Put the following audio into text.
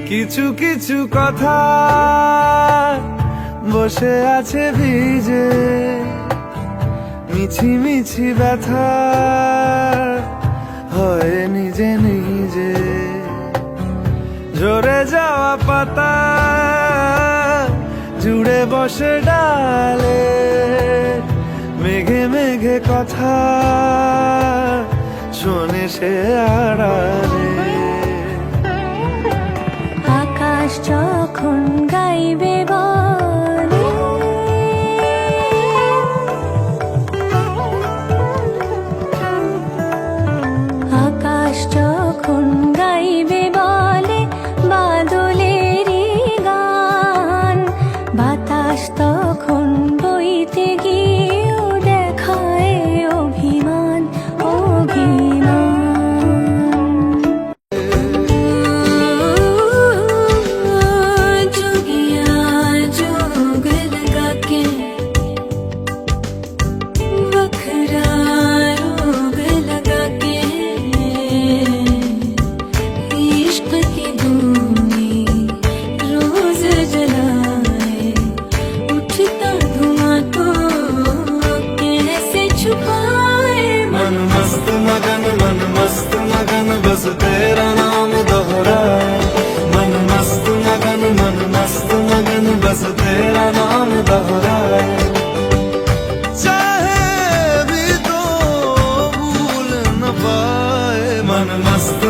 কিছু কিছু কথা বসে আছে ভিজে, মিছি মিছি ব্যথা হয় নিজে নিজে। ঝরে যাওয়া পাতা জুড়ে বসে ডালে, মেঘে মেঘে কথা শোনে সে আড়ালে। আকাশ যখন গাইবে বলে, আকাশ যখন গাইবে বলে বাদলেরই গান, বাতাস তখন বইতে গিয়েও দেখায় অভিমান অভিমান। मन मस्त मगन बस तेरा नाम दोहराए। मन मस्त मगन बस तेरा नाम दोहराए। चाहे भी तो भूल न पाए। मन मस्त